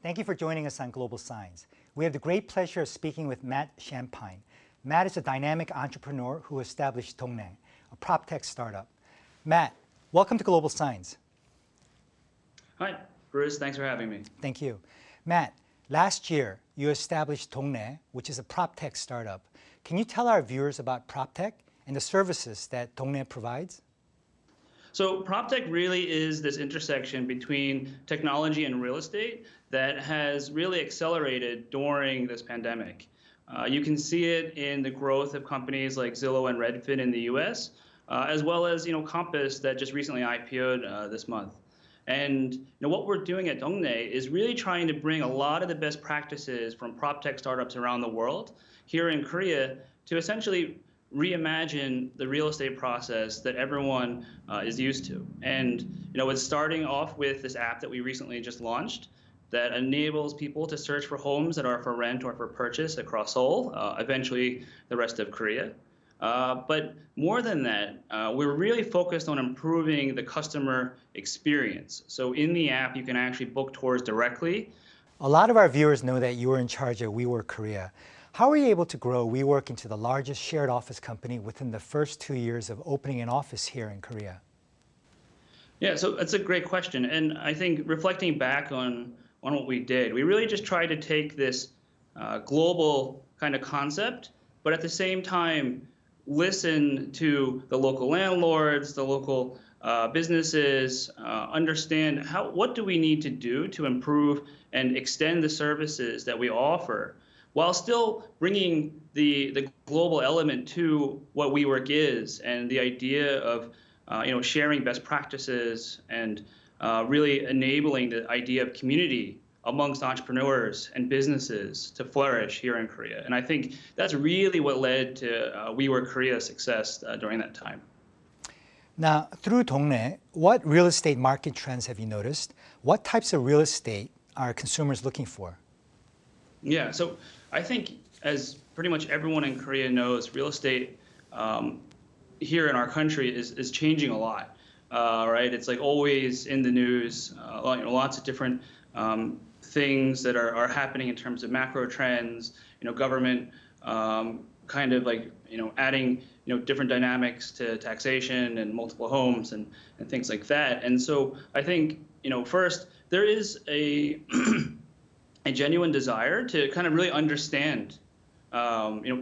Thank you for joining us on GlobalScience. We have the great pleasure of speaking with 매튜샴파인. Matt is a dynamic entrepreneur who established 동네, a prop tech startup. Matt, welcome to GlobalScience. Hi, Bruce. Thanks for having me. Thank you. Matt, last year you established 동네, which is a prop tech startup. Can you tell our viewers about prop tech and the services that 동네 provides? So PropTech really is this intersection between technology and real estate that has really accelerated during this pandemic. You can see it in the growth of companies like Zillow and Redfin in the US, as well as Compass that just recently IPO'd this month. And what we're doing at 동네 is really trying to bring a lot of the best practices from PropTech startups around the world here in Korea to essentially reimagine the real estate process that everyone is used to. And it's starting off with this app that we recently just launched that enables people to search for homes that are for rent or for purchase across Seoul, eventually the rest of Korea. But more than that, we're really focused on improving the customer experience. So in the app, you can actually book tours directly. A lot of our viewers know that you were in charge of WeWork Korea. How were you able to grow WeWork into the largest shared office company within the first 2 years of opening an office here in Korea? Yeah, so that's a great question. And I think reflecting back on what we did, we really just tried to take this global kind of concept, but at the same time, listen to the local landlords, the local businesses, understand what do we need to do to improve and extend the services that we offer, while still bringing the global element to what WeWork is and the idea of sharing best practices and really enabling the idea of community amongst entrepreneurs and businesses to flourish here in Korea. And I think that's really what led to WeWork Korea's success during that time. Now, through 동네, what real estate market trends have you noticed? What types of real estate are consumers looking for? Yeah, so I think as pretty much everyone in Korea knows, real estate here in our country is changing a lot, right? It's like always in the news, lots of different things that are happening in terms of macro trends, government kind of like, adding, different dynamics to taxation and multiple homes and things like that. And so I think, first, there is a genuine desire to kind of really understand,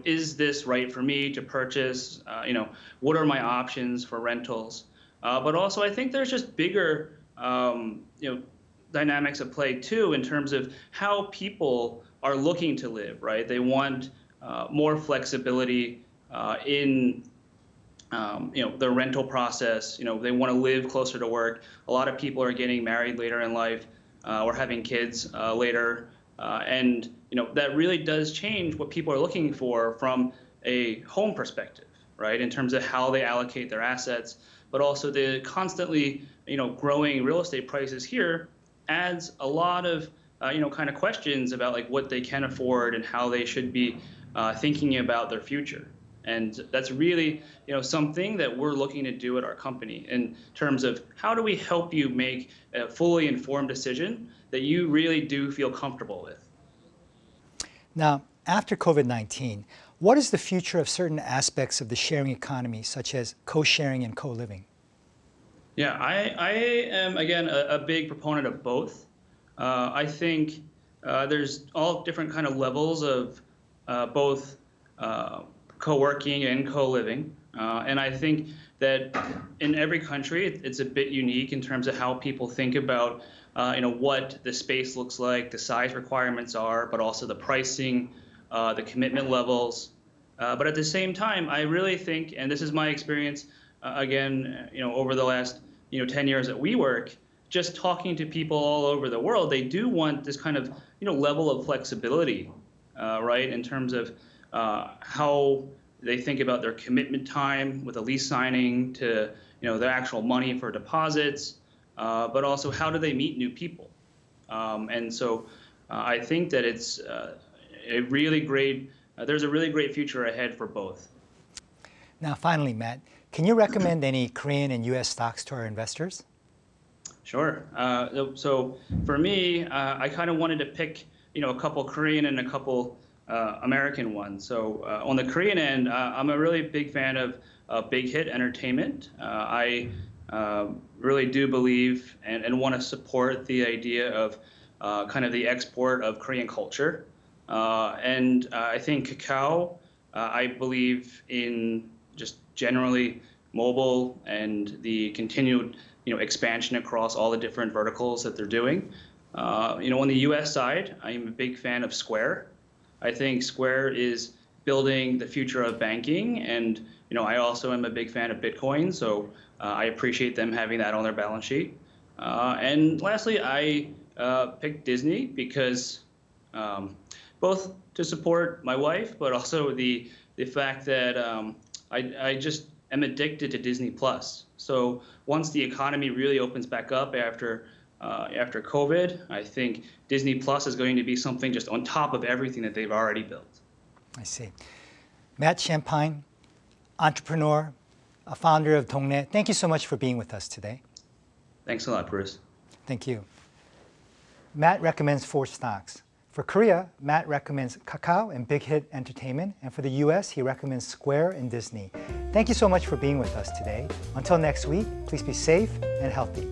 is this right for me to purchase? What are my options for rentals? But also, I think there's just bigger, dynamics at play too in terms of how people are looking to live. Right? They want more flexibility in the rental process. They want to live closer to work. A lot of people are getting married later in life or having kids later. And that really does change what people are looking for from a home perspective, right? In terms of how they allocate their assets, but also the constantly, growing real estate prices here adds a lot of, kind of questions about like what they can afford and how they should be thinking about their future. And that's really, something that we're looking to do at our company in terms of how do we help you make a fully informed decision that you really do feel comfortable with. Now, after COVID-19, what is the future of certain aspects of the sharing economy, such as co-sharing and co-living? Yeah, I am, again, a big proponent of both. I think there's all different kind of levels of both co-working and co-living. And I think that in every country, it's a bit unique in terms of how people think about what the space looks like, the size requirements are, but also the pricing, the commitment levels. But at the same time, I really think, and this is my experience, again, over the last 10 years at WeWork, just talking to people all over the world, they do want this kind of level of flexibility, right, in terms of how they think about their commitment time with a lease signing to the actual money for deposits, but also how do they meet new people. And so I think that it's a really great, there's a really great future ahead for both. Now, finally, Matt, can you recommend any Korean and U.S. stocks to our investors? Sure. So for me, I kind of wanted to pick, a couple Korean and a couple American ones. So on the Korean end, I'm a really big fan of big hit entertainment. I really do believe and want to support the idea of kind of the export of Korean culture. And I think Kakao, I believe in just generally mobile and the continued expansion across all the different verticals that they're doing. On the U.S. side, I'm a big fan of Square. I think Square is building the future of banking, and I also am a big fan of Bitcoin, so I appreciate them having that on their balance sheet. And lastly, I picked Disney because both to support my wife, but also the fact that I just am addicted to Disney Plus. So once the economy really opens back up after COVID, I think Disney Plus is going to be something just on top of everything that they've already built. I see. 매튜샴파인, entrepreneur, a founder of 동네. Thank you so much for being with us today. Thanks a lot, Bruce. Thank you. Matt recommends 4 stocks. For Korea, Matt recommends Kakao and Big Hit Entertainment. And for the US, he recommends Square and Disney. Thank you so much for being with us today. Until next week, please be safe and healthy.